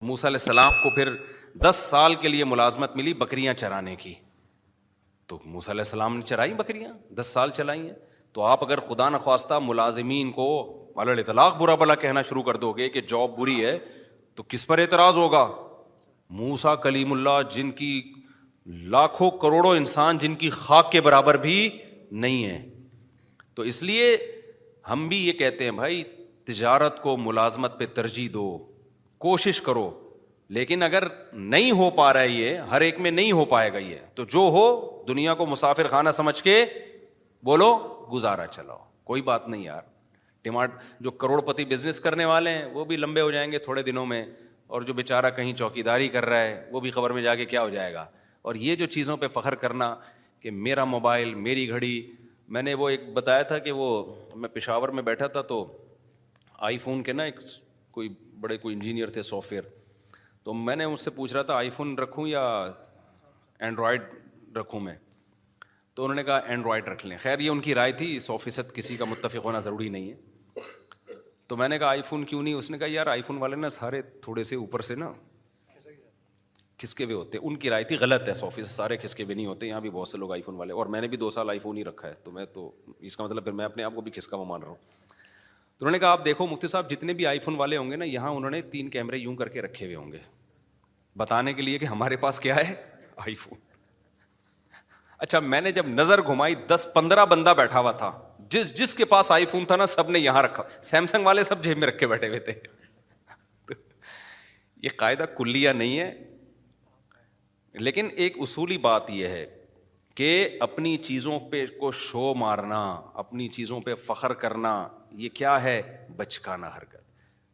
موسیٰ علیہ السلام کو پھر 10 سال کے لیے ملازمت ملی بکریاں چرانے کی. تو موسیٰ علیہ السلام نے چرائی بکریاں، 10 سال چلائی ہیں. تو آپ اگر خدا نخواستہ ملازمین کو علی الاطلاق برا بلا کہنا شروع کر دو گے کہ جاب بری ہے تو کس پر اعتراض ہوگا؟ موسیٰ کلیم اللہ جن کی لاکھوں کروڑوں انسان جن کی خاک کے برابر بھی نہیں ہیں. تو اس لیے ہم بھی یہ کہتے ہیں بھائی تجارت کو ملازمت پہ ترجیح دو، کوشش کرو، لیکن اگر نہیں ہو پا رہا ہے یہ ہر ایک میں نہیں ہو پائے گا یہ تو جو ہو دنیا کو مسافر خانہ سمجھ کے بولو گزارا چلاؤ، کوئی بات نہیں یار. جو کروڑ پتی بزنس کرنے والے ہیں وہ بھی لمبے ہو جائیں گے تھوڑے دنوں میں، اور جو بیچارہ کہیں چوکیداری کر رہا ہے وہ بھی خبر میں جا کے کیا ہو جائے گا. اور یہ جو چیزوں پہ فخر کرنا کہ میرا موبائل، میری گھڑی، میں نے وہ ایک بتایا تھا کہ وہ میں پشاور میں بیٹھا تھا تو آئی فون کے نا ایک کوئی بڑے کوئی انجینئر تھے سافٹ ویئر، تو میں نے اس سے پوچھ رہا تھا آئی فون رکھوں یا اینڈرائڈ رکھوں میں، تو انہوں نے کہا اینڈرائڈ رکھ لیں. خیر یہ ان کی رائے تھی، 100% کسی کا متفق ہونا ضروری نہیں ہے. تو میں نے کہا آئی فون کیوں نہیں؟ اس نے کہا یار آئی فون والے نا سارے تھوڑے سے اوپر سے نا کھسکے ہوئے ہوتے ہیں. ان کی رائے تھی غلط ہے، 100% سارے کھسکے ہوئے نہیں ہوتے. یہاں بھی بہت سے لوگ آئی فون والے، اور میں نے بھی 2 سال آئی فون ہی رکھا ہے، تو میں تو اس کا مطلب پھر میں اپنے آپ کو بھی کھسکا ہوا مان رہا ہوں. تو انہوں نے کہا آپ دیکھو مفتی صاحب جتنے بھی آئی فون والے ہوں گے نا یہاں انہوں نے 3 کیمرے یوں کر کے رکھے ہوئے ہوں گے بتانے کے لیے کہ ہمارے پاس کیا ہے، آئی فون. اچھا میں نے جب نظر گھمائی 10-15 بندہ بیٹھا ہوا تھا، جس کے پاس آئی فون تھا نا سب نے یہاں رکھا، سیمسنگ والے سب جیب میں رکھ کے بیٹھے ہوئے تھے. یہ قاعدہ کلیہ نہیں ہے، لیکن ایک اصولی بات یہ ہے کہ اپنی چیزوں پہ کو شو مارنا، اپنی چیزوں پہ فخر کرنا، یہ کیا ہے؟ بچکانہ حرکت.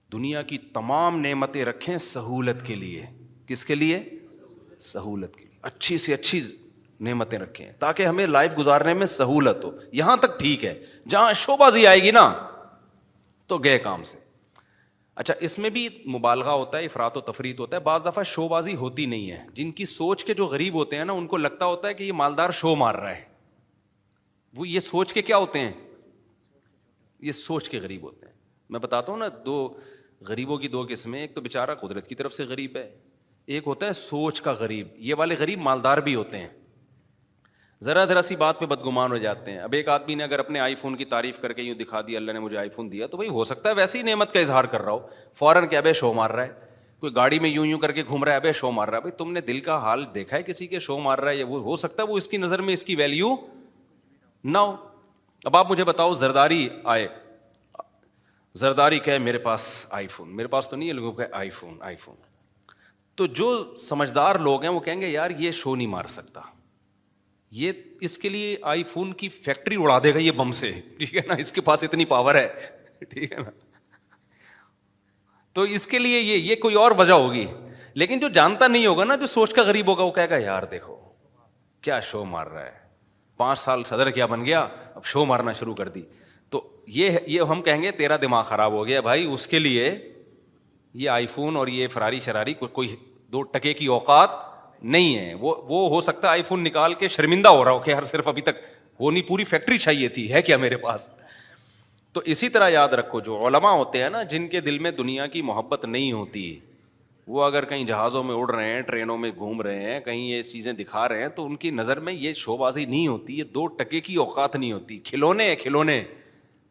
دنیا کی تمام نعمتیں رکھیں سہولت کے لیے. کس کے لیے؟ سہولت کے لیے. اچھی سے اچھی نعمتیں رکھیں تاکہ ہمیں لائف گزارنے میں سہولت ہو. یہاں تک ٹھیک ہے، جہاں شو بازی آئے گی نا تو گئے کام سے. اچھا اس میں بھی مبالغہ ہوتا ہے، افراط و تفریط ہوتا ہے. بعض دفعہ شو بازی ہوتی نہیں ہے. جن کی سوچ کے جو غریب ہوتے ہیں نا ان کو لگتا ہوتا ہے کہ یہ مالدار شو مار رہا ہے. وہ یہ سوچ کے کیا ہوتے ہیں؟ یہ سوچ کے غریب ہوتے ہیں. میں بتاتا ہوں نا، غریبوں کی 2 قسمیں. ایک تو بیچارہ قدرت کی طرف سے غریب ہے، ایک ہوتا ہے سوچ کا غریب. یہ والے غریب مالدار بھی ہوتے ہیں، ذرا سی بات پہ بدگمان ہو جاتے ہیں. اب ایک آدمی نے اگر اپنے آئی فون کی تعریف کر کے یوں دکھا دیا اللہ نے مجھے آئی فون دیا، تو بھائی ہو سکتا ہے ویسے ہی نعمت کا اظہار کر رہا ہو، فوراً کہ ابے شو مار رہا ہے. کوئی گاڑی میں یوں کر کے گھوم رہا ہے، ابے شو مار رہا ہے. بھائی تم نے دل کا حال دیکھا ہے کسی کے؟ شو مار رہا ہے، وہ ہو سکتا ہے وہ اس کی نظر میں اس کی ویلیو نہ ہو. اب آپ مجھے بتاؤ زرداری آئے، زرداری کہے میرے پاس آئی فون، میرے پاس تو نہیں ہے، لوگوں کہ آئی فون. تو جو سمجھدار لوگ ہیں وہ کہیں گے یار یہ شو نہیں مار سکتا، یہ اس کے لیے آئی فون کی فیکٹری اڑا دے گا یہ بم سے، ٹھیک ہے نا، اس کے پاس اتنی پاور ہے، ٹھیک ہے نا. تو اس کے لیے یہ کوئی اور وجہ ہوگی. لیکن جو جانتا نہیں ہوگا نا، جو سوچ کا غریب ہوگا، وہ کہے گا یار دیکھو کیا شو مار رہا ہے، 5 سال صدر کیا بن گیا، اب شو مارنا شروع کر دی. تو یہ ہم کہیں گے تیرا دماغ خراب ہو گیا بھائی. اس کے لیے یہ آئی فون اور یہ فراری شراری کوئی 2 ٹکے کی اوقات نہیں ہے. وہ ہو سکتا ہے آئی فون نکال کے شرمندہ ہو رہا ہو کہ ہر صرف ابھی تک وہ نہیں، پوری فیکٹری چاہیے تھی، ہے کیا میرے پاس. تو اسی طرح یاد رکھو جو علماء ہوتے ہیں نا جن کے دل میں دنیا کی محبت نہیں ہوتی، وہ اگر کہیں جہازوں میں اڑ رہے ہیں، ٹرینوں میں گھوم رہے ہیں، کہیں یہ چیزیں دکھا رہے ہیں، تو ان کی نظر میں یہ شو بازی نہیں ہوتی، یہ 2 ٹکے کی اوقات نہیں ہوتی، کھلونے.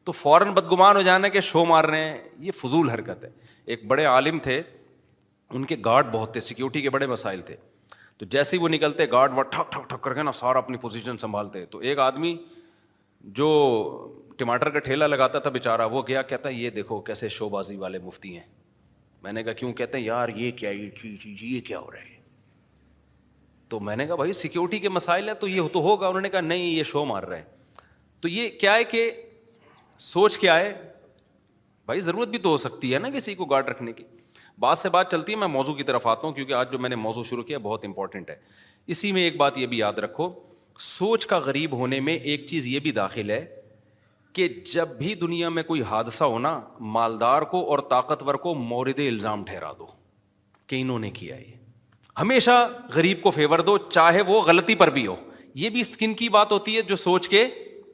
تو فوراً بدگمان ہو جانا کہ شو مار رہے ہیں، یہ فضول حرکت ہے. ایک بڑے عالم تھے، ان کے گارڈ بہت تھے، سیکیورٹی کے بڑے مسائل تھے. تو جیسے ہی وہ نکلتے گارڈ ٹھک ٹھک ٹھک کر کے نا سارا اپنی پوزیشن سنبھالتے. تو ایک آدمی جو ٹماٹر کا ٹھیلا لگاتا تھا بیچارہ، وہ گیا کہتا ہے یہ دیکھو کیسے شو بازی والے مفتی ہیں. میں نے کہا کیوں؟ کہتے ہیں یار یہ کیا ہو رہا ہے. تو میں نے کہا بھائی سیکیورٹی کے مسائل ہیں تو یہ تو ہوگا. انہوں نے کہا نہیں یہ شو مار رہا ہے. تو یہ کیا ہے کہ سوچ کیا ہے بھائی؟ ضرورت بھی تو ہو سکتی ہے نا کسی کو گارڈ رکھنے کی. بات سے بات چلتی ہے، میں موضوع کی طرف آتا ہوں کیونکہ آج جو میں نے موضوع شروع کیا بہت امپورٹنٹ ہے. اسی میں ایک بات یہ بھی یاد رکھو، سوچ کا غریب ہونے میں ایک چیز یہ بھی داخل ہے کہ جب بھی دنیا میں کوئی حادثہ ہونا، مالدار کو اور طاقتور کو مورد الزام ٹھہرا دو کہ انہوں نے کیا. یہ ہمیشہ غریب کو فیور دو چاہے وہ غلطی پر بھی ہو. یہ بھی سکن کی بات ہوتی ہے جو سوچ کے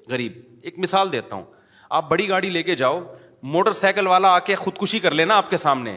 غریب. ایک مثال دیتا ہوں، آپ بڑی گاڑی لے کے جاؤ، موٹر سائیکل والا آ کے خودکشی کر لینا آپ کے سامنے،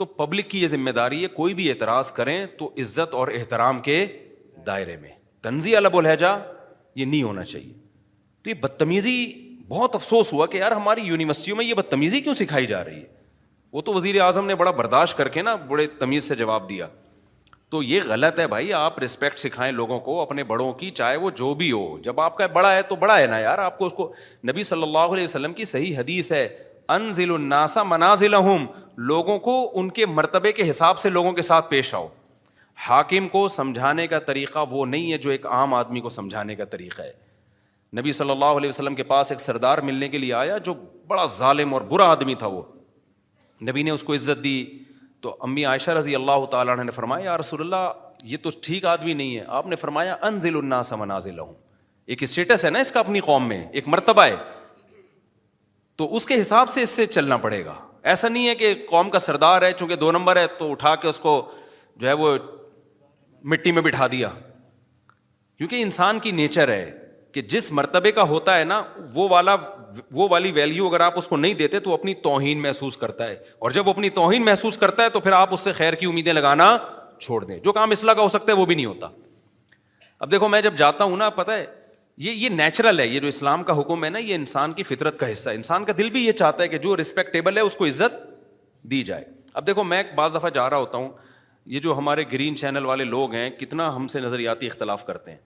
تو پبلک کی یہ ذمہ داری ہے کوئی بھی اعتراض کریں تو عزت اور احترام کے دائرے میں. طنزیہ لب و لہجہ یہ نہیں ہونا چاہیے. تو یہ بدتمیزی بہت افسوس ہوا کہ یار ہماری یونیورسٹیوں میں یہ بدتمیزی کیوں سکھائی جا رہی ہے. وہ تو وزیر اعظم نے بڑا برداشت کر کے نا بڑے تمیز سے جواب دیا. تو یہ غلط ہے بھائی, آپ رسپیکٹ سکھائیں لوگوں کو اپنے بڑوں کی, چاہے وہ جو بھی ہو. جب آپ کا بڑا ہے تو بڑا ہے نا یار, آپ کو اس کو. نبی صلی اللہ علیہ وسلم کی صحیح حدیث ہے, انزل الناس منازلہم, لوگوں کو ان کے مرتبے کے حساب سے لوگوں کے ساتھ پیش آؤ. حاکم کو سمجھانے کا طریقہ وہ نہیں ہے جو ایک عام آدمی کو سمجھانے کا طریقہ ہے. نبی صلی اللہ علیہ وسلم کے پاس ایک سردار ملنے کے لیے آیا جو بڑا ظالم اور برا آدمی تھا. وہ نبی نے اس کو عزت دی. تو امی عائشہ رضی اللہ تعالیٰ عنہ نے فرمایا یا رسول اللہ یہ تو ٹھیک آدمی نہیں ہے. آپ نے فرمایا انزل الناس منازلہم, ایک اسٹیٹس ہے نا اس کا اپنی قوم میں, ایک مرتبہ ہے, تو اس کے حساب سے اس سے چلنا پڑے گا. ایسا نہیں ہے کہ قوم کا سردار ہے چونکہ 2 نمبر ہے تو اٹھا کے اس کو جو ہے وہ مٹی میں بٹھا دیا. کیونکہ انسان کی نیچر ہے کہ جس مرتبے کا ہوتا ہے نا وہ والی ویلیو اگر آپ اس کو نہیں دیتے تو اپنی توہین محسوس کرتا ہے, اور جب وہ اپنی توہین محسوس کرتا ہے تو پھر آپ اس سے خیر کی امیدیں لگانا چھوڑ دیں. جو کام اصلاح کا ہو سکتا ہے وہ بھی نہیں ہوتا. اب دیکھو میں جب جاتا ہوں نا, پتہ ہے یہ نیچرل ہے, یہ جو اسلام کا حکم ہے نا یہ انسان کی فطرت کا حصہ ہے. انسان کا دل بھی یہ چاہتا ہے کہ جو رسپیکٹیبل ہے اس کو عزت دی جائے. اب دیکھو میں بعض دفعہ جا رہا ہوتا ہوں, یہ جو ہمارے گرین چینل والے لوگ ہیں کتنا ہم سے نظریاتی اختلاف کرتے ہیں,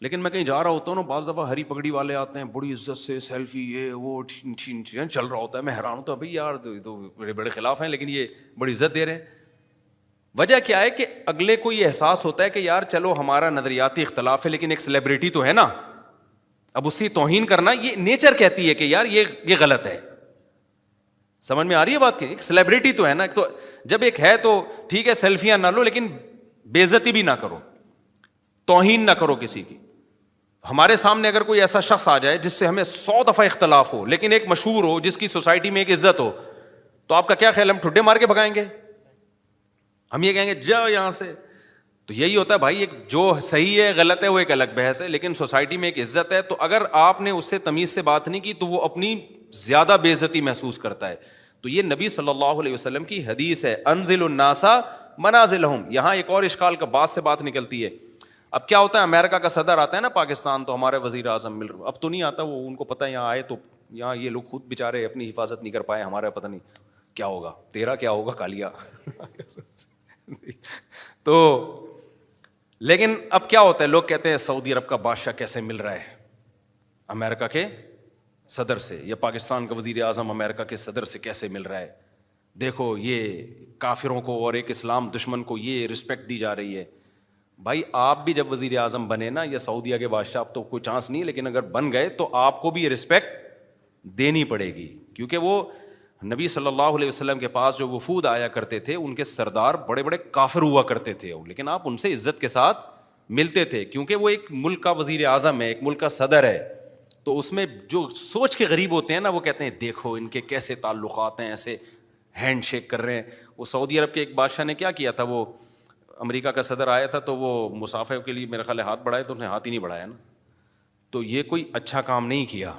لیکن میں کہیں جا رہا ہوتا ہوں نا بعض دفعہ ہری پگڑی والے آتے ہیں بڑی عزت سے سیلفی یہ وہ چل رہا ہوتا ہے. میں حیران ہوتا ہوں بھائی یار تو بڑے بڑے خلاف ہیں لیکن یہ بڑی عزت دے رہے ہیں. وجہ کیا ہے کہ اگلے کو یہ احساس ہوتا ہے کہ یار چلو ہمارا نظریاتی اختلاف ہے لیکن ایک سیلیبریٹی تو ہے نا, اب اس کی توہین کرنا یہ نیچر کہتی ہے کہ یار یہ غلط ہے. سمجھ میں آ رہی ہے بات کی, ایک سیلیبریٹی تو ہے نا, تو جب ایک ہے تو ٹھیک ہے سیلفیاں نہ لو لیکن بے عزتی بھی نہ کرو, توہین نہ کرو کسی کی. ہمارے سامنے اگر کوئی ایسا شخص آ جائے جس سے ہمیں 100 دفعہ اختلاف ہو لیکن ایک مشہور ہو جس کی سوسائٹی میں ایک عزت ہو, تو آپ کا کیا خیال, ہم ٹھڈے مار کے بھگائیں گے, ہم یہ کہیں گے جاؤ یہاں سے. تو یہی ہوتا ہے بھائی, ایک جو صحیح ہے غلط ہے وہ ایک الگ بحث ہے, لیکن سوسائٹی میں ایک عزت ہے. تو اگر آپ نے اس سے تمیز سے بات نہیں کی تو وہ اپنی زیادہ بے عزتی محسوس کرتا ہے. تو یہ نبی صلی اللہ علیہ وسلم کی حدیث ہے, انزل الناس منازلہم. یہاں ایک اور اشکال کا بات سے بات نکلتی ہے. اب کیا ہوتا ہے, امریکہ کا صدر آتا ہے نا پاکستان, تو ہمارے وزیر اعظم مل رہے, اب تو نہیں آتا, وہ ان کو پتہ ہے یہاں آئے تو یہاں یہ لوگ خود بیچارے اپنی حفاظت نہیں کر پائے, ہمارا پتہ نہیں کیا ہوگا, تیرا کیا ہوگا کالیا. تو لیکن اب کیا ہوتا ہے, لوگ کہتے ہیں سعودی عرب کا بادشاہ کیسے مل رہا ہے امریکہ کے صدر سے, یا پاکستان کا وزیر اعظم امریکہ کے صدر سے کیسے مل رہا ہے, دیکھو یہ کافروں کو اور ایک اسلام دشمن کو یہ رسپیکٹ دی جا رہی ہے. بھائی آپ بھی جب وزیر اعظم بنے نا, یا سعودیہ کے بادشاہ, اب تو کوئی چانس نہیں, لیکن اگر بن گئے تو آپ کو بھی یہ رسپیکٹ دینی پڑے گی. کیونکہ وہ نبی صلی اللہ علیہ وسلم کے پاس جو وفود آیا کرتے تھے ان کے سردار بڑے بڑے کافر ہوا کرتے تھے, لیکن آپ ان سے عزت کے ساتھ ملتے تھے کیونکہ وہ ایک ملک کا وزیر اعظم ہے, ایک ملک کا صدر ہے. تو اس میں جو سوچ کے غریب ہوتے ہیں نا, وہ کہتے ہیں دیکھو ان کے کیسے تعلقات ہیں, ایسے ہینڈ شیک کر رہے ہیں. وہ سعودی عرب کے ایک بادشاہ نے کیا کیا تھا, وہ امریکہ کا صدر آیا تھا تو وہ مصافحہ کے لیے میرے خیال ہے ہاتھ بڑھائے, تو اس نے ہاتھ ہی نہیں بڑھایا نا. تو یہ کوئی اچھا کام نہیں کیا,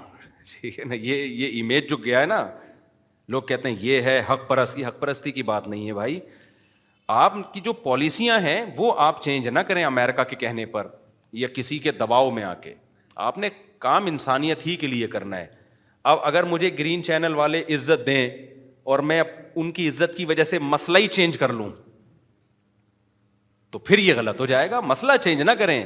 ٹھیک ہے نا. یہ امیج جو گیا ہے نا, لوگ کہتے ہیں یہ ہے حق پرست. یہ حق پرستی کی بات نہیں ہے بھائی. آپ کی جو پالیسیاں ہیں وہ آپ چینج نہ کریں امریکہ کے کہنے پر یا کسی کے دباؤ میں آ کے. آپ نے کام انسانیت ہی کے لیے کرنا ہے. اب اگر مجھے گرین چینل والے عزت دیں اور میں ان کی عزت کی وجہ سے مسئلہ ہی چینج کر لوں تو پھر یہ غلط ہو جائے گا. مسئلہ چینج نہ کریں,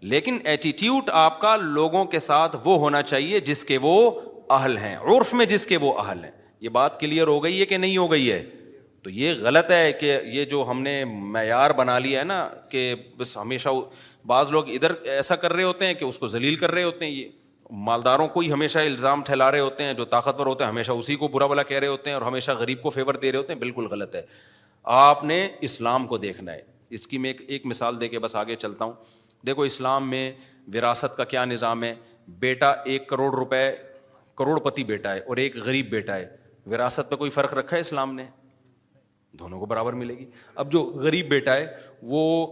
لیکن ایٹیٹیوڈ آپ کا لوگوں کے ساتھ وہ ہونا چاہیے جس کے وہ اہل ہیں, عرف میں جس کے وہ اہل ہیں. یہ بات کلیئر ہو گئی ہے کہ نہیں ہو گئی ہے؟ تو یہ غلط ہے کہ یہ جو ہم نے معیار بنا لیا ہے نا کہ بس ہمیشہ بعض لوگ ادھر ایسا کر رہے ہوتے ہیں کہ اس کو ذلیل کر رہے ہوتے ہیں. یہ مالداروں کو ہی ہمیشہ الزام ٹھہلا رہے ہوتے ہیں, جو طاقتور ہوتے ہیں ہمیشہ اسی کو برا بلا کہہ رہے ہوتے ہیں, اور ہمیشہ غریب کو فیور دے رہے ہوتے ہیں. بالکل غلط ہے. آپ نے اسلام کو دیکھنا ہے. اس کی میں ایک مثال دے کے بس آگے چلتا ہوں. دیکھو اسلام میں وراثت کا کیا نظام ہے. بیٹا 1 کروڑ روپے, کروڑ پتی بیٹا ہے اور ایک غریب بیٹا ہے, وراثت پہ کوئی فرق رکھا ہے اسلام نے؟ دونوں کو برابر ملے گی. اب جو غریب بیٹا ہے وہ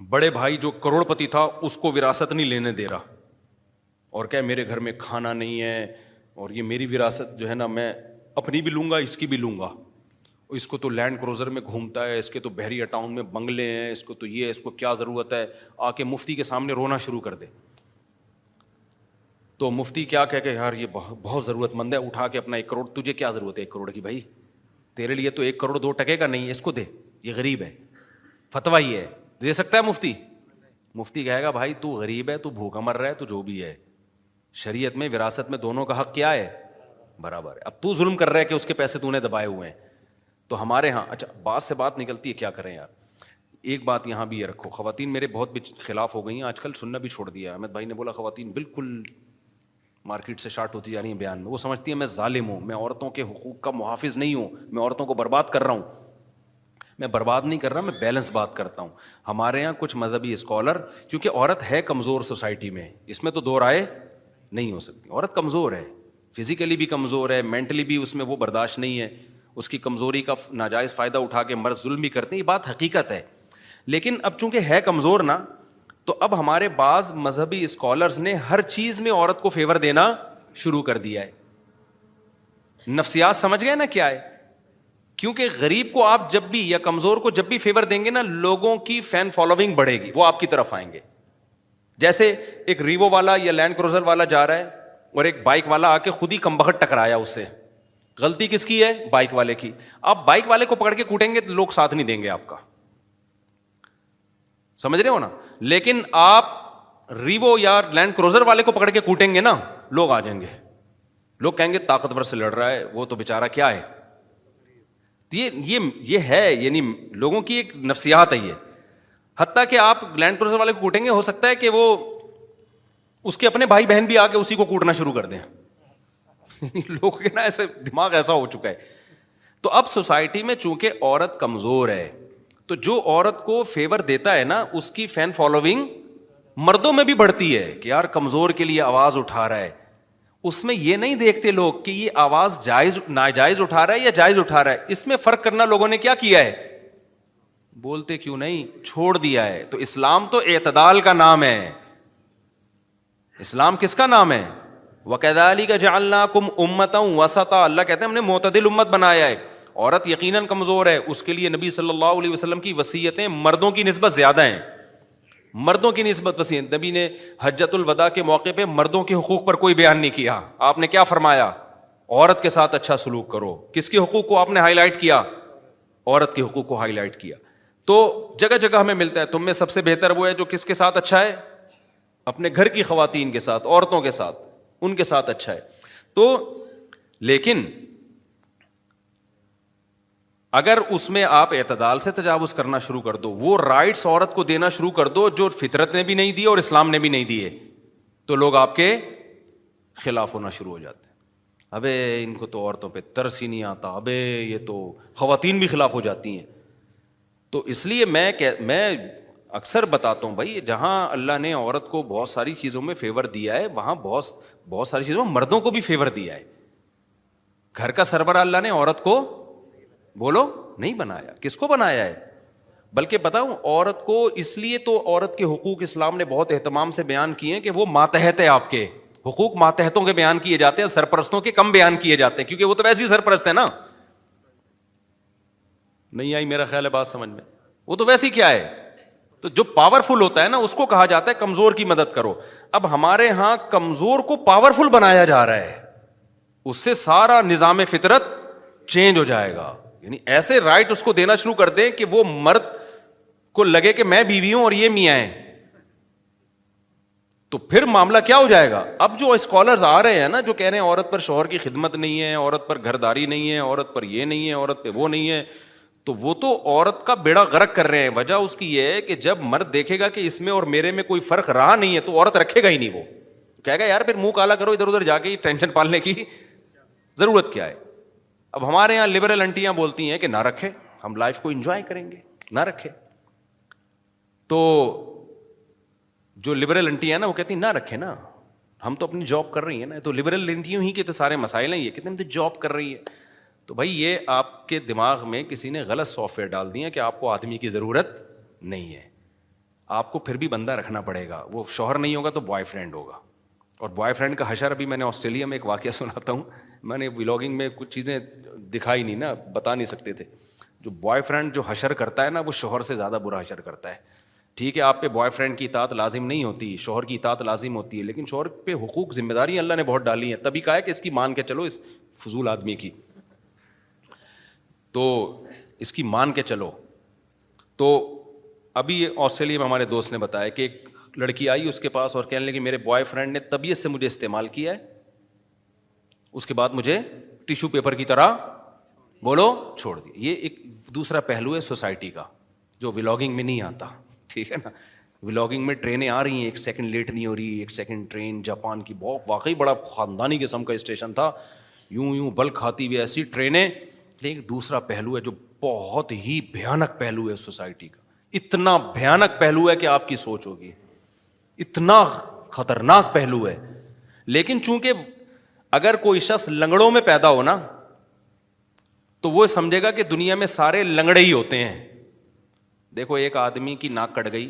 بڑے بھائی جو کروڑ پتی تھا اس کو وراثت نہیں لینے دے رہا, اور کہ میرے گھر میں کھانا نہیں ہے اور یہ میری وراثت جو ہے نا میں اپنی بھی لوں گا اس کی بھی لوں گا. اس کو تو لینڈ کروزر میں گھومتا ہے, اس کے تو بحریہ ٹاؤن میں بنگلے ہیں, اس کو تو یہ, اس کو کیا ضرورت ہے, آ کے مفتی کے سامنے رونا شروع کر دے. تو مفتی کیا کہہ کہ یار یہ بہت ضرورت مند ہے, اٹھا کے اپنا 1 کروڑ, تجھے کیا ضرورت ہے 1 کروڑ کی بھائی, تیرے لیے تو 1 کروڑ 2 ٹکے کا نہیں ہے, اس کو دے, یہ غریب ہے. فتویٰ یہ ہے, دے سکتا ہے مفتی؟ مفتی کہے گا بھائی تو غریب ہے, تو بھوکا مر رہا ہے, تو جو بھی ہے, شریعت میں وراثت میں دونوں کا حق کیا ہے؟ برابر ہے. اب تو ظلم کر رہا ہے کہ اس کے پیسے تو نے دبائے ہوئے ہیں. تو ہمارے ہاں اچھا بات سے بات نکلتی ہے, کیا کریں یار. ایک بات یہاں بھی یہ رکھو, خواتین میرے بہت خلاف ہو گئی ہیں آج کل, سننا بھی چھوڑ دیا. احمد بھائی نے بولا خواتین بالکل مارکیٹ سے شارٹ ہوتی جا رہی ہیں بیان میں. وہ سمجھتی ہیں میں ظالم ہوں, میں عورتوں کے حقوق کا محافظ نہیں ہوں, میں عورتوں کو برباد کر رہا ہوں. میں برباد نہیں کر رہا, میں بیلنس بات کرتا ہوں. ہمارے یہاں کچھ مذہبی اسکالر, کیونکہ عورت ہے کمزور سوسائٹی میں, اس میں تو 2 رائے نہیں ہو سکتی. عورت کمزور ہے, فزیکلی بھی کمزور ہے, مینٹلی بھی اس میں وہ برداشت نہیں ہے. اس کی کمزوری کا ناجائز فائدہ اٹھا کے مرد ظلم بھی کرتے ہیں, یہ بات حقیقت ہے. لیکن اب چونکہ ہے کمزور نا, تو اب ہمارے بعض مذہبی اسکالرز نے ہر چیز میں عورت کو فیور دینا شروع کر دیا ہے. نفسیات سمجھ گئے نا کیا ہے؟ کیونکہ غریب کو آپ جب بھی یا کمزور کو جب بھی فیور دیں گے نا, لوگوں کی فین فالوئنگ بڑھے گی, وہ آپ کی طرف آئیں گے. جیسے ایک ریوو والا یا لینڈ کروزر والا جا رہا ہے اور ایک بائک والا آ کے خود ہی کمبخت ٹکرایا اس سے, غلطی کس کی ہے؟ بائک والے کی. آپ بائک والے کو پکڑ کے کوٹیں گے تو لوگ ساتھ نہیں دیں گے آپ کا, سمجھ رہے ہو نا. لیکن آپ ریوو یا لینڈ کروزر والے کو پکڑ کے کوٹیں گے نا, لوگ آ جائیں گے, لوگ کہیں گے طاقتور سے لڑ رہا ہے, وہ تو بیچارہ کیا ہے. یہ ہے, یعنی لوگوں کی ایک نفسیات ہے یہ. حتیٰ کہ آپ لینڈ کروزر والے کو کوٹیں گے, ہو سکتا ہے کہ وہ اس کے اپنے بھائی بہن بھی آ کے اسی کو کوٹنا شروع کر دیں. لوگوں کے نا ایسے دماغ ایسا ہو چکا ہے. تو اب سوسائٹی میں چونکہ عورت کمزور ہے, تو جو عورت کو فیور دیتا ہے نا, اس کی فین فالوئنگ مردوں میں بھی بڑھتی ہے کہ یار کمزور کے لیے آواز اٹھا رہا ہے. اس میں یہ نہیں دیکھتے لوگ کہ یہ آواز جائز ناجائز اٹھا رہا ہے یا جائز اٹھا رہا ہے. اس میں فرق کرنا لوگوں نے کیا کیا ہے, بولتے کیوں نہیں, چھوڑ دیا ہے. تو اسلام تو اعتدال کا نام ہے. اسلام کس کا نام ہے؟ وَكَذَلِكَ جَعَلْنَاكُمْ أُمَّةً وَسَطًا. اللہ کہتے ہیں ہم نے معتدل امت بنایا ہے. عورت یقیناً کمزور ہے, اس کے لیے نبی صلی اللہ علیہ وسلم کی وصیتیں مردوں کی نسبت زیادہ ہیں, مردوں کی نسبت وصیت. نبی نے حجۃ الوداع کے موقع پہ مردوں کے حقوق پر کوئی بیان نہیں کیا. آپ نے کیا فرمایا؟ عورت کے ساتھ اچھا سلوک کرو. کس کے حقوق کو آپ نے ہائی لائٹ کیا؟ عورت کے حقوق کو ہائی لائٹ کیا. تو جگہ جگہ ہمیں ملتا ہے, تم میں سب سے بہتر وہ ہے جو کس کے ساتھ اچھا ہے؟ اپنے گھر کی خواتین کے ساتھ, عورتوں کے ساتھ, ان کے ساتھ اچھا ہے. تو لیکن اگر اس میں آپ اعتدال سے تجاوز کرنا شروع کر دو, وہ رائٹس عورت کو دینا شروع کر دو جو فطرت نے بھی نہیں دیے اور اسلام نے بھی نہیں دیے, تو لوگ آپ کے خلاف ہونا شروع ہو جاتے ہیں. ابے ان کو تو عورتوں پہ ترس ہی نہیں آتا, ابے یہ تو خواتین بھی خلاف ہو جاتی ہیں. تو اس لیے میں اکثر بتاتا ہوں بھائی, جہاں اللہ نے عورت کو بہت ساری چیزوں میں فیور دیا ہے, وہاں بہت ساری چیزوں میں مردوں کو بھی فیور دیا ہے. گھر کا سربراہ اللہ نے عورت کو بولو نہیں بنایا. کس کو بنایا ہے؟ بلکہ بتاؤں, عورت کو اس لیے تو عورت کے حقوق اسلام نے بہت اہتمام سے بیان کیے ہیں کہ وہ ماتحت ہے. آپ کے حقوق ماتحتوں کے بیان کیے جاتے ہیں, سرپرستوں کے کم بیان کیے جاتے ہیں, کیونکہ وہ تو ویسے ہی سرپرست ہے نا. نہیں آئی میرا خیال ہے بات سمجھ میں؟ وہ تو ویسے ہی کیا ہے, تو جو پاورفل ہوتا ہے نا اس کو کہا جاتا ہے کمزور کی مدد کرو. اب ہمارے ہاں کمزور کو پاورفل بنایا جا رہا ہے, اس سے سارا نظام فطرت چینج ہو جائے گا. یعنی ایسے رائٹ اس کو دینا شروع کر دیں کہ وہ مرد کو لگے کہ میں بیوی ہوں اور یہ میاں ہیں, تو پھر معاملہ کیا ہو جائے گا. اب جو اسکالرز آ رہے ہیں نا, جو کہہ رہے ہیں عورت پر شوہر کی خدمت نہیں ہے, عورت پر گھرداری نہیں ہے, عورت پر یہ نہیں ہے, عورت پہ وہ نہیں ہے, تو وہ تو عورت کا بیڑا غرق کر رہے ہیں. وجہ اس کی یہ ہے کہ جب مرد دیکھے گا کہ اس میں اور میرے میں کوئی فرق رہا نہیں ہے, تو عورت رکھے گا ہی نہیں. وہ کہے گا یار پھر منہ کالا کرو ادھر ادھر جا کے, ٹینشن پالنے کی ضرورت کیا ہے. اب ہمارے یہاں لبرل انٹیاں بولتی ہیں کہ نہ رکھے, ہم لائف کو انجوائے کریں گے, نہ رکھے. تو جو لبرل انٹی ہے نا وہ کہتی ہیں نہ رکھے نا, ہم تو اپنی جاب کر رہی ہیں نا. تو لبرل انٹیوں ہی کے تو سارے مسائل ہیں, یہ کہتے ہیں تو جاب کر رہی ہے. تو بھائی یہ آپ کے دماغ میں کسی نے غلط سافٹ ویئر ڈال دیا کہ آپ کو آدمی کی ضرورت نہیں ہے. آپ کو پھر بھی بندہ رکھنا پڑے گا, وہ شوہر نہیں ہوگا تو بوائے فرینڈ ہوگا, اور بوائے فرینڈ کا حشر ابھی میں نے آسٹریلیا میں ایک واقعہ سناتا ہوں. میں نے ولاگنگ میں کچھ چیزیں دکھائی نہیں نا, بتا نہیں سکتے تھے. جو بوائے فرینڈ جو حشر کرتا ہے نا, وہ شوہر سے زیادہ برا حشر کرتا ہے. ٹھیک ہے, آپ پہ بوائے فرینڈ کی اطاعت لازم نہیں ہوتی, شوہر کی اطاعت لازم ہوتی ہے, لیکن شوہر پہ حقوق ذمہ داریاں اللہ نے بہت ڈالی ہیں. تبھی کہا ہے کہ اس کی مان کے چلو, اس فضول آدمی کی, تو اس کی مان کے چلو. تو ابھی آسٹریلیا میں ہمارے دوست نے بتایا کہ ایک لڑکی آئی اس کے پاس اور کہنے لگی میرے بوائے فرینڈ نے طبیعت سے مجھے استعمال کیا ہے, اس کے بعد مجھے ٹیشو پیپر کی طرح بولو چھوڑ دیا. یہ ایک دوسرا پہلو ہے سوسائٹی کا جو ولاگنگ میں نہیں آتا. ٹھیک ہے نا, ولاگنگ میں ٹرینیں آ رہی ہیں, ایک سیکنڈ لیٹ نہیں ہو رہی. ایک سیکنڈ ٹرین جاپان کی, بہت واقعی بڑا خاندانی قسم کا اسٹیشن تھا, یوں بل کھاتی ہوئی ایسی ٹرینیں. لیکن دوسرا پہلو ہے جو بہت ہی بھیانک پہلو ہے سوسائٹی کا, اتنا بھیانک پہلو ہے کہ آپ کی سوچ ہوگی, اتنا خطرناک پہلو ہے. لیکن چونکہ اگر کوئی شخص لنگڑوں میں پیدا ہو نا, تو وہ سمجھے گا کہ دنیا میں سارے لنگڑے ہی ہوتے ہیں. دیکھو ایک آدمی کی ناک کٹ گئی,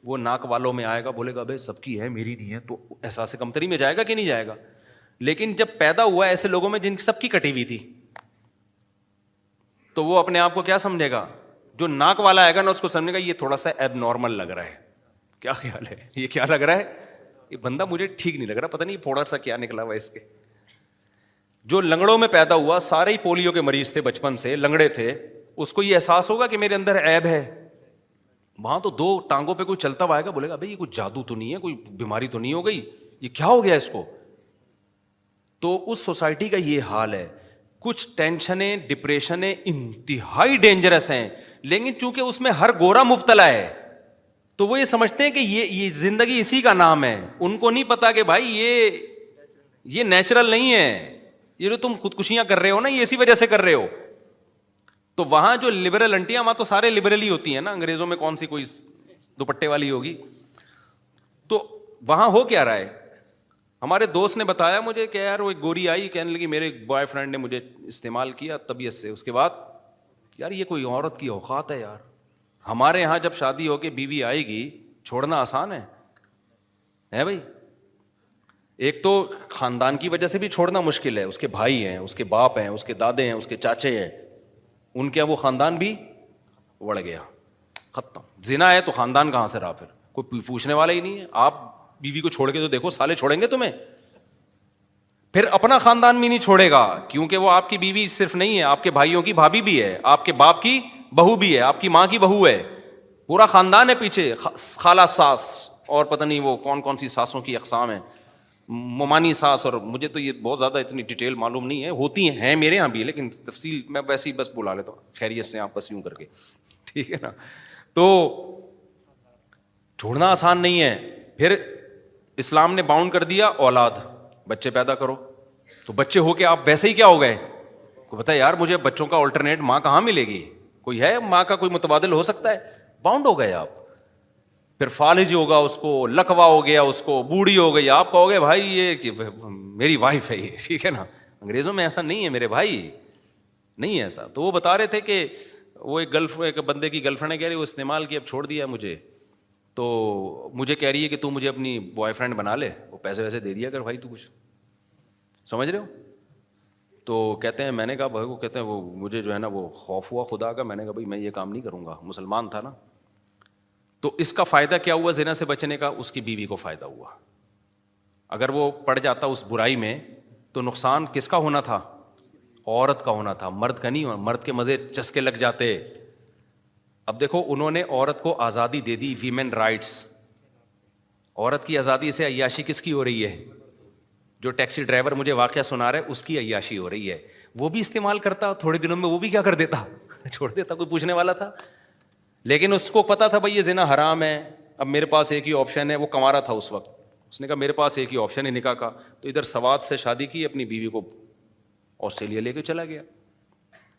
وہ ناک والوں میں آئے گا, بولے گا بھائی سب کی ہے میری نہیں ہے, تو احساس کمتری میں جائے گا کہ نہیں جائے گا. لیکن جب پیدا ہوا ایسے لوگوں میں جن کی سب کی کٹی ہوئی تھی, تو وہ اپنے آپ کو کیا سمجھے گا, جو ناک والا آئے گا نا اس کو سمجھے گا یہ تھوڑا سا ایب نارمل لگ رہا ہے. کیا خیال ہے, یہ کیا لگ رہا ہے, یہ بندہ مجھے ٹھیک نہیں لگ رہا, پتہ نہیں تھوڑا سا کیا نکلا ہوا اس کے. جو لنگڑوں میں پیدا ہوا, سارے ہی پولیو کے مریض تھے, بچپن سے لنگڑے تھے, اس کو یہ احساس ہوگا کہ میرے اندر عیب ہے. وہاں تو دو ٹانگوں پہ کوئی چلتا ہوا آئے گا, بولے گا بھائی یہ کوئی جادو تو نہیں ہے, کوئی بیماری تو نہیں ہو گئی, یہ کیا ہو گیا اس کو. تو اس سوسائٹی کا یہ حال ہے. کچھ ٹینشنیں, ڈپریشنیں انتہائی ڈینجرس ہیں, لیکن چونکہ اس میں ہر گورا مبتلا ہے, تو وہ یہ سمجھتے ہیں کہ یہ زندگی اسی کا نام ہے. ان کو نہیں پتا کہ بھائی یہ نیچرل نہیں ہے, یہ جو تم خودکشیاں کر رہے ہو نا, یہ اسی وجہ سے کر رہے ہو. تو وہاں جو لبرل انٹیاں, وہاں تو سارے لبرل ہی ہوتی ہیں نا, انگریزوں میں کون سی کوئی دوپٹے والی ہوگی. تو وہاں ہو کیا رہا ہے, ہمارے دوست نے بتایا مجھے کہ یار وہ ایک گوری آئی, کہنے لگی میرے بوائے فرینڈ نے مجھے استعمال کیا طبیعت سے, اس کے بعد یار یہ کوئی عورت کی اوقات ہے یار. ہمارے یہاں جب شادی ہو کے بیوی آئے گی, چھوڑنا آسان ہے بھائی. ایک تو خاندان کی وجہ سے بھی چھوڑنا مشکل ہے, اس کے بھائی ہیں, اس کے باپ ہیں, اس کے دادے ہیں, اس کے چاچے ہیں, ان کے وہ خاندان بھی اڑ گیا, ختم. زنا ہے تو خاندان کہاں سے رہا, پھر کوئی پوچھنے والا ہی نہیں ہے. آپ بیوی کو چھوڑ کے تو دیکھو, سالے چھوڑیں گے تمہیں, پھر اپنا خاندان بھی نہیں چھوڑے گا, کیونکہ وہ آپ کی بیوی صرف نہیں ہے, آپ کے بھائیوں کی بھابھی بھی ہے, آپ کے باپ کی بہو بھی ہے, آپ کی ماں کی بہو ہے, پورا خاندان ہے پیچھے, خالہ ساس اور پتہ نہیں وہ کون کون سی ساسوں کی اقسام ہیں, ممانی ساس, اور مجھے تو یہ بہت زیادہ اتنی ڈیٹیل معلوم نہیں ہے, ہوتی ہیں میرے یہاں بھی, لیکن تفصیل میں ویسے ہی بس بلا لیتا ہوں خیریت سے, آپ بس یوں کر کے, ٹھیک ہے نا. تو چھوڑنا آسان نہیں ہے. پھر اسلام نے باؤنڈ کر دیا اولاد, بچے پیدا کرو, تو بچے ہو کے آپ ویسے ہی کیا ہو گئے, کو پتا ہے یار مجھے بچوں کا الٹرنیٹ ماں کہاں ملے گی, کوئی ہے ماں کا کوئی متبادل ہو سکتا ہے, باؤنڈ ہو گئے آپ. پھر فالج ہوگا, اس کو لکوا ہو گیا, اس کو بوڑھی ہو گئی, آپ کہو گے بھائی یہ میری وائف ہے یہ, ٹھیک ہے نا. انگریزوں میں ایسا نہیں ہے میرے بھائی, نہیں ہے ایسا. تو وہ بتا رہے تھے کہ وہ ایک بندے کی گرل فرینڈ کہہ رہی وہ استعمال کی, اب چھوڑ دیا مجھے, تو مجھے کہہ رہی ہے کہ تو مجھے اپنی بوائے فرینڈ بنا لے, وہ پیسے ویسے دے دیا کر بھائی, تو کچھ سمجھ رہے ہو. تو کہتے ہیں, میں نے کہا بھائی, وہ کہتے ہیں وہ مجھے جو ہے نا وہ خوف ہوا خدا کا, میں نے کہا بھائی میں یہ کام نہیں کروں گا, مسلمان تھا نا. تو اس کا فائدہ کیا ہوا زنا سے بچنے کا, اس کی بیوی کو فائدہ ہوا. اگر وہ پڑ جاتا اس برائی میں تو نقصان کس کا ہونا تھا, عورت کا ہونا تھا, مرد کا نہیں ہونا. مرد کے مزے چسکے لگ جاتے. اب دیکھو انہوں نے عورت کو آزادی دے دی, ویمن رائٹس. عورت کی آزادی سے عیاشی کس کی ہو رہی ہے, جو ٹیکسی ڈرائیور مجھے واقعہ سنا رہا ہے اس کی عیاشی ہو رہی ہے. وہ بھی استعمال کرتا, تھوڑے دنوں میں وہ بھی کیا کر دیتا, چھوڑ دیتا, کوئی پوچھنے والا تھا. لیکن اس کو پتا تھا بھائی یہ زنا حرام ہے. اب میرے پاس ایک ہی آپشن ہے, وہ کما رہا تھا اس وقت, اس نے کہا میرے پاس ایک ہی آپشن ہے نکاح کا. تو ادھر سوات سے شادی کی, اپنی بیوی کو آسٹریلیا لے کے چلا گیا.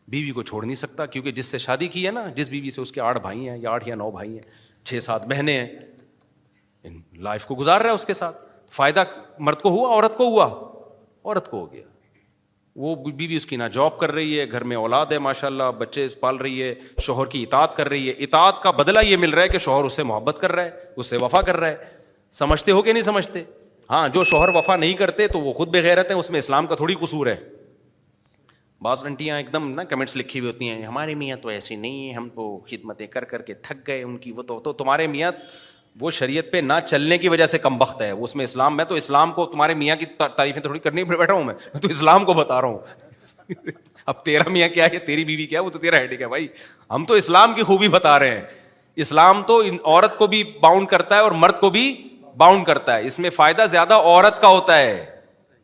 بیوی کو چھوڑ نہیں سکتا, کیونکہ جس سے شادی کی ہے نا, جس بیوی سے, اس کے 8 بھائی ہیں, یا 8 یا 9 بھائی ہیں, 6-7 بہنیں ہیں, لائف کو گزار رہا ہے اس کے ساتھ. فائدہ مرد کو ہوا, عورت کو ہوا, عورت کو ہو گیا. وہ بیوی اس کی نہ جاب کر رہی ہے, گھر میں اولاد ہے ماشاءاللہ, بچے پال رہی ہے, شوہر کی اطاعت کر رہی ہے. اطاعت کا بدلہ یہ مل رہا ہے کہ شوہر اس سے محبت کر رہا ہے, اس سے وفا کر رہا ہے. سمجھتے ہو کہ نہیں سمجھتے؟ ہاں جو شوہر وفا نہیں کرتے تو وہ خود بغیرت ہیں, اس میں اسلام کا تھوڑی قصور ہے. بعض انٹیاں ایک دم نا کمنٹس لکھی ہوئی ہوتی ہیں, ہمارے میاں تو ایسی نہیں ہیں, ہم تو خدمتیں کر کر کے تھک گئے ان کی, وہ تو تمہارے میاں وہ شریعت پہ نہ چلنے کی وجہ سے کم بخت ہے, اس میں اسلام, میں تو اسلام کو تمہارے میاں کی تعریفیں تھوڑی کرنے بیٹھا ہوں, میں تو اسلام کو بتا رہا ہوں. اب تیرا میاں کیا ہے, تیری بیوی کیا ہے, وہ تو تیرا ہیڈک ہے بھائی, ہم تو اسلام کی خوبی بتا رہے ہیں. اسلام تو عورت کو بھی باؤنڈ کرتا ہے اور مرد کو بھی باؤنڈ کرتا ہے, اس میں فائدہ زیادہ عورت کا ہوتا ہے,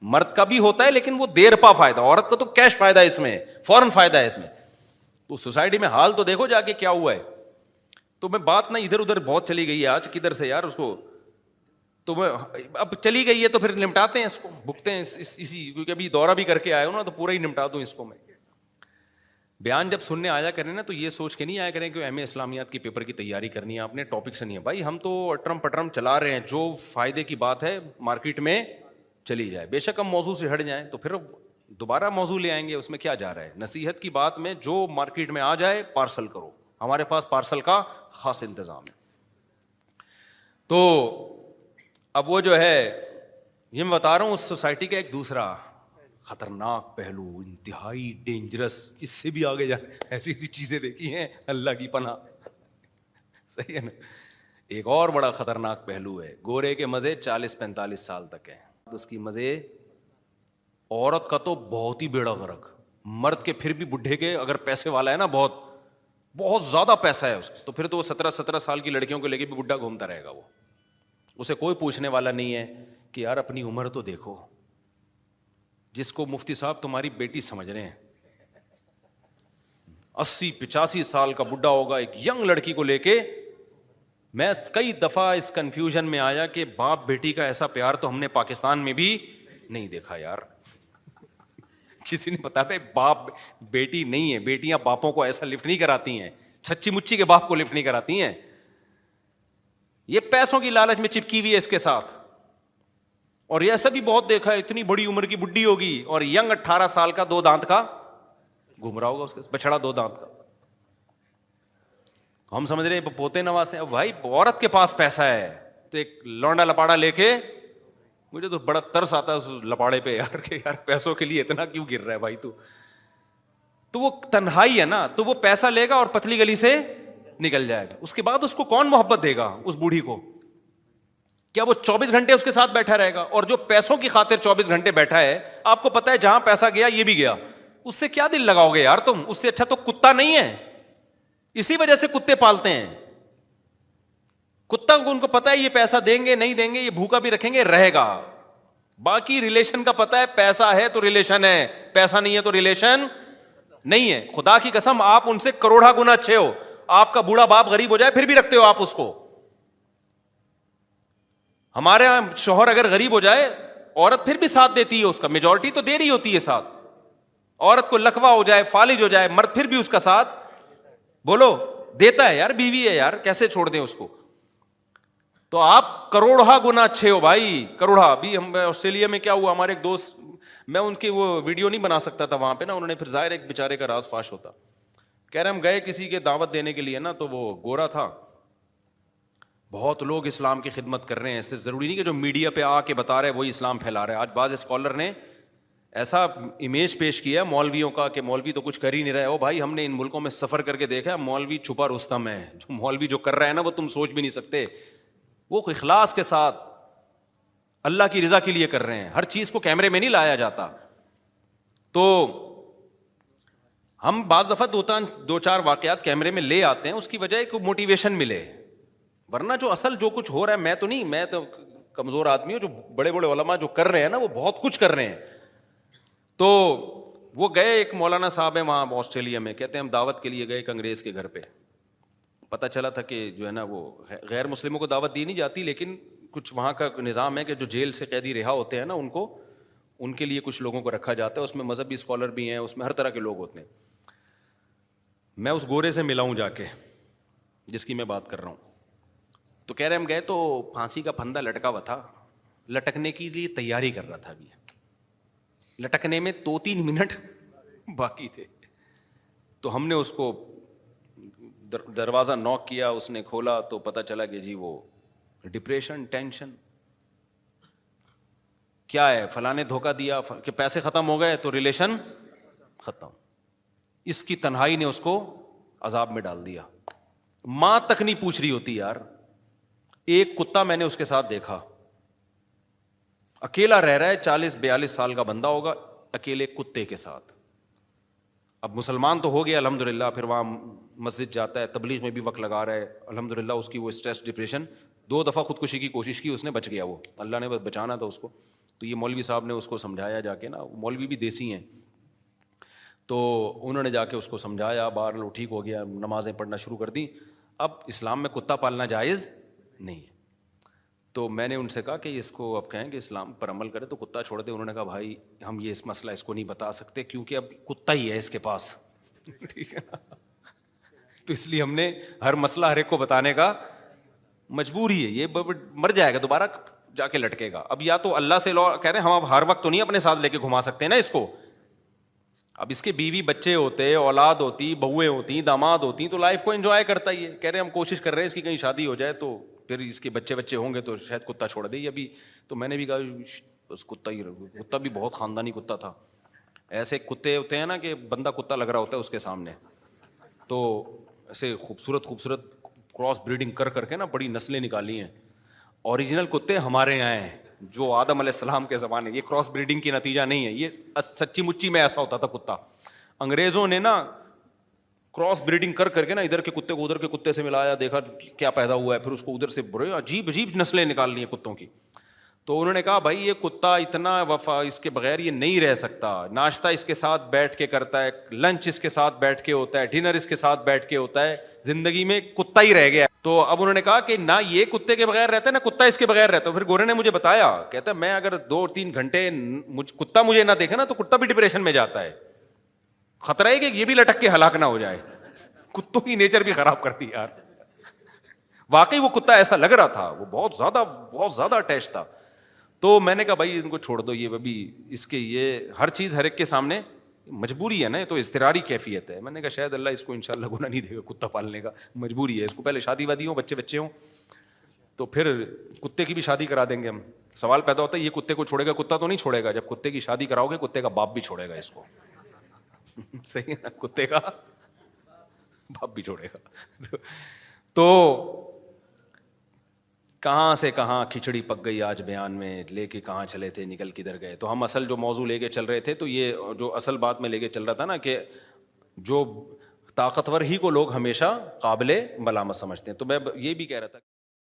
مرد کا بھی ہوتا ہے لیکن وہ دیر پا فائدہ, عورت کا تو کیش فائدہ ہے اس میں, فوراً فائدہ ہے اس میں. تو سوسائٹی میں حال تو دیکھو جا کے کیا ہوا ہے. تو میں بات نا ادھر ادھر بہت چلی گئی ہے آج, کدھر سے یار اس کو, تو میں اب چلی گئی ہے تو پھر نمٹاتے ہیں اس کو, بھگتے ہیں اسی, کیونکہ ابھی دورہ بھی کر کے آئے ہو نا, تو پورا ہی نمٹا دوں اس کو. میں بیان جب سننے آیا کریں نا تو یہ سوچ کے نہیں آیا کریں کہ ایم اے اسلامیات کی پیپر کی تیاری کرنی ہے آپ نے, ٹاپک سے نہیں ہے بھائی, ہم تو اٹرم پٹرم چلا رہے ہیں, جو فائدے کی بات ہے مارکیٹ میں چلی جائے. بے شک ہم موضوع سے ہٹ جائیں تو پھر دوبارہ موضوع لے آئیں گے, اس میں کیا جا رہا ہے. نصیحت کی بات میں جو مارکیٹ میں آ جائے پارسل کرو, ہمارے پاس پارسل کا خاص انتظام ہے. تو اب وہ جو ہے, یہ میں بتا رہا ہوں اس سوسائٹی کا ایک دوسرا خطرناک پہلو, انتہائی ڈینجرس, اس سے بھی آگے جانے ایسی ایسی چیزیں دیکھی ہیں, اللہ کی پناہ, صحیح ہے نا. ایک اور بڑا خطرناک پہلو ہے, گورے کے مزے 40-45 سال تک ہیں, اس کی مزے. عورت کا تو بہت ہی بیڑا غرق, مرد کے پھر بھی بڈھے کے اگر پیسے والا ہے نا, بہت بہت زیادہ پیسہ ہے اس کو, تو پھر تو وہ 17 سال کی لڑکیوں کو لے کے بھی بڈھا گھومتا رہے گا. وہ اسے کوئی پوچھنے والا نہیں ہے کہ یار اپنی عمر تو دیکھو. جس کو مفتی صاحب تمہاری بیٹی سمجھ رہے ہیں, 80-85 سال کا بڈھا ہوگا ایک ینگ لڑکی کو لے کے. میں کئی دفعہ اس کنفیوژن میں آیا کہ باپ بیٹی کا ایسا پیار تو ہم نے پاکستان میں بھی نہیں دیکھا یار. کسی نے بتا پہ باپ بیٹی نہیں ہے, بیٹیاں باپوں کو ایسا لفٹ نہیں کراتی ہیں, سچی مچی کے باپ کو لفٹ نہیں کراتی ہیں. یہ پیسوں کی لالچ میں چپکی ہوئی ہے اس کے ساتھ. اور یہ ایسا بھی بہت دیکھا ہے, اتنی بڑی عمر کی بڈھی ہوگی اور ینگ 18 سال کا 2 دانت کا گھوم رہا ہوگا, اس کے بچڑا 2 دانت کا. ہم سمجھ رہے ہیں پوتے نواز ہیں. بھائی عورت کے پاس پیسہ ہے تو ایک لونڈا لپاڑا لے کے, مجھے تو بڑا ترس آتا ہے اس لپاڑے پہ یار, کہ یار پیسوں کے لیے اتنا کیوں گر رہا ہے بھائی تو وہ تنہائی ہے نا, تو وہ پیسہ لے گا اور پتلی گلی سے نکل جائے گا. اس کے بعد اس کو کون محبت دے گا اس بوڑھی کو؟ کیا وہ 24 گھنٹے اس کے ساتھ بیٹھا رہے گا؟ اور جو پیسوں کی خاطر 24 گھنٹے بیٹھا ہے, آپ کو پتا ہے جہاں پیسہ گیا یہ بھی گیا, اس سے کیا دل لگاؤ گے یار تم؟ اس سے اچھا تو کتا نہیں ہے. اسی وجہ سے کتے پالتے ہیں. کتا کو ان کو پتا ہے یہ پیسہ دیں گے نہیں دیں گے, یہ بھوکا بھی رکھیں گے رہے گا. باقی ریلیشن کا پتا ہے, پیسہ ہے تو ریلیشن ہے, پیسہ نہیں ہے تو ریلیشن نہیں ہے. خدا کی قسم آپ ان سے کروڑا گنا اچھے ہو, آپ کا بوڑھا باپ غریب ہو جائے پھر بھی رکھتے ہو آپ اس کو. ہمارے یہاں شوہر اگر غریب ہو جائے عورت پھر بھی ساتھ دیتی ہے اس کا, میجورٹی تو دے رہی ہوتی ہے ساتھ. عورت کو لکوا ہو جائے, فالج ہو جائے, مرد پھر بھی اس کا ساتھ بولو دیتا ہے. یار بیوی ہے یار, کیسے چھوڑ دیں اس کو؟ تو آپ کروڑا گنا اچھے ہو بھائی, کروڑا. ابھی ہم آسٹریلیا میں کیا ہوا, ہمارے ایک دوست, میں ان کی وہ ویڈیو نہیں بنا سکتا تھا وہاں پہ نا, انہوں نے پھر ظاہر ایک بیچارے کا راز فاش ہوتا. کہہ رہے ہم گئے کسی کے دعوت دینے کے لیے نا, تو وہ گورا تھا. بہت لوگ اسلام کی خدمت کر رہے ہیں, ایسے ضروری نہیں کہ جو میڈیا پہ آ کے بتا رہے وہی اسلام پھیلا رہے. آج بعض اسکالر نے ایسا امیج پیش کیا مولویوں کا کہ مولوی تو کچھ کر ہی نہیں رہے. او بھائی ہم نے ان ملکوں میں سفر کر کے دیکھا, مولوی چھپا رستم ہے. جو مولوی جو کر رہا ہے نا وہ تم سوچ بھی نہیں سکتے. وہ اخلاص کے ساتھ اللہ کی رضا کے لیے کر رہے ہیں, ہر چیز کو کیمرے میں نہیں لایا جاتا. تو ہم بعض دفعہ 2-4 واقعات کیمرے میں لے آتے ہیں, اس کی وجہ ہے کہ موٹیویشن ملے. ورنہ جو اصل جو کچھ ہو رہا ہے, میں تو نہیں, میں تو کمزور آدمی ہوں. جو بڑے بڑے علماء جو کر رہے ہیں نا وہ بہت کچھ کر رہے ہیں. تو وہ گئے, ایک مولانا صاحب ہیں وہاں آسٹریلیا میں, کہتے ہیں ہم دعوت کے لیے گئے ایک انگریز کے گھر پہ. پتہ چلا تھا کہ جو ہے نا وہ غیر مسلموں کو دعوت دی نہیں جاتی, لیکن کچھ وہاں کا نظام ہے کہ جو جیل سے قیدی رہا ہوتے ہیں نا ان کو, ان کے لیے کچھ لوگوں کو رکھا جاتا ہے. اس میں مذہبی اسکالر بھی ہیں, اس میں ہر طرح کے لوگ ہوتے ہیں. میں اس گورے سے ملا ہوں جا کے جس کی میں بات کر رہا ہوں. تو کہہ رہے ہم گئے تو پھانسی کا پھندا لٹکا ہوا تھا, لٹکنے کے لیے تیاری کر رہا تھا. ابھی لٹکنے میں 2-3 منٹ باقی تھے. تو ہم نے اس کو دروازہ نوک کیا, اس نے کھولا تو پتہ چلا کہ جی وہ ڈپریشن, ٹینشن. کیا ہے فلاں نے دھوکہ دیا کہ پیسے ختم ہو گئے تو ریلیشن ختم. اس کی تنہائی نے اس کو عذاب میں ڈال دیا. ماں تک نہیں پوچھ رہی ہوتی یار. ایک کتا میں نے اس کے ساتھ دیکھا, اکیلا رہ رہا ہے, 40-42 سال کا بندہ ہوگا, اکیلے کتے کے ساتھ. اب مسلمان تو ہو گیا الحمدللہ, پھر وہاں مسجد جاتا ہے, تبلیغ میں بھی وقت لگا رہا ہے الحمدللہ. اس کی وہ اسٹریس ڈپریشن, 2 دفعہ خودکشی کی کوشش کی, اس نے بچ گیا, وہ اللہ نے بچانا تھا اس کو. تو یہ مولوی صاحب نے اس کو سمجھایا جا کے نا, مولوی بھی دیسی ہیں, تو انہوں نے جا کے اس کو سمجھایا, بہر وہ ٹھیک ہو گیا, نمازیں پڑھنا شروع کر دی. اب اسلام میں کتا پالنا جائز نہیں ہے. تو میں نے ان سے کہا کہ اس کو اب کہیں کہ اسلام پر عمل کرے تو کتا چھوڑ دے. انہوں نے کہا بھائی ہم یہ اس مسئلہ اس کو نہیں بتا سکتے کیونکہ اب کتا ہی ہے اس کے پاس, ٹھیک ہے نا. تو اس لیے ہم نے ہر مسئلہ ہر ایک کو بتانے کا مجبور ہی ہے, یہ مر جائے گا دوبارہ جا کے لٹکے گا. اب یا تو اللہ سے کہہ رہے ہیں ہم اب ہر وقت تو نہیں اپنے ساتھ لے کے گھما سکتے نا اس کو. اب اس کے بیوی بچے ہوتے, اولاد ہوتی, بہویں ہوتی, داماد ہوتی, تو لائف کو انجوائے کرتا ہی ہے. کہہ رہے ہیں ہم کوشش کر رہے ہیں اس کی کہیں شادی ہو جائے تو پھر اس کے بچے ہوں گے تو شاید کتا چھوڑ دے. ابھی تو میں نے بھی کہا بس کتا ہی رہو. کتا بھی بہت خاندانی کتا تھا. ایسے کتے ہوتے ہیں نا کہ بندہ کتا لگ رہا ہوتا ہے اس کے سامنے, تو ایسے خوبصورت کراس بریڈنگ کر کے نا بڑی نسلیں نکالی ہیں. اوریجنل کتے ہمارے یہاں ہیں جو آدم علیہ السلام کے زمانے, یہ کراس بریڈنگ کی نتیجہ نہیں ہے, یہ سچی مچی میں ایسا ہوتا تھا کتا. انگریزوں نے نا کراس بریڈنگ کر کے نا ادھر کے کتے کو ادھر کے کتے سے ملایا, دیکھا کیا پیدا ہوا ہے, پھر اس کو ادھر سے بڑے عجیب نسلیں نکال لی ہیں کتوں کی. تو انہوں نے کہا بھائی یہ کتا اتنا وفا, اس کے بغیر یہ نہیں رہ سکتا. ناشتہ اس کے ساتھ بیٹھ کے کرتا ہے, لنچ اس کے ساتھ بیٹھ کے ہوتا ہے, ڈنر اس کے ساتھ بیٹھ کے ہوتا ہے, زندگی میں کتا ہی رہ گیا. تو اب انہوں نے کہا کہ نہ یہ کتے کے بغیر رہتا ہے نہ کتا اس کے بغیر رہتا ہے. پھر گورے نے مجھے بتایا, کہتا ہے میں اگر 2-3 گھنٹے کتا مجھے نہ دیکھے نا تو کتا بھی ڈپریشن میں جاتا ہے. خطرہ ہے کہ یہ بھی لٹک کے ہلاک نہ ہو جائے. کتوں کی نیچر بھی خراب کرتی ہے یار. واقعی وہ کتا ایسا لگ رہا تھا, وہ بہت زیادہ اٹیچ تھا. تو میں نے کہا بھائی ان کو چھوڑ دو, یہ ابھی اس کے یہ ہر چیز ہر ایک کے سامنے مجبوری ہے نا, تو اضطراری کیفیت ہے. میں نے کہا شاید اللہ اس کو انشاءاللہ گناہ نہیں دے گا کتا پالنے کا, مجبوری ہے. اس کو پہلے شادی وادی ہوں, بچے ہوں, تو پھر کتے کی بھی شادی کرا دیں گے ہم. سوال پیدا ہوتا ہے یہ کتے کو چھوڑے گا, کتا تو نہیں چھوڑے گا. جب کتے کی شادی کراؤ گے کتے کا باپ بھی چھوڑے گا اس کو. صحیح ہے نا, کتے کا باپ بھی چھوڑے گا. تو کہاں سے کہاں کھچڑی پک گئی آج بیان میں, لے کے کہاں چلے تھے, نکل کدھر گئے. تو ہم اصل جو موضوع لے کے چل رہے تھے, تو یہ جو اصل بات میں لے کے چل رہا تھا نا کہ جو طاقتور ہی کو لوگ ہمیشہ قابل ملامت سمجھتے ہیں. تو میں یہ بھی کہہ رہا تھا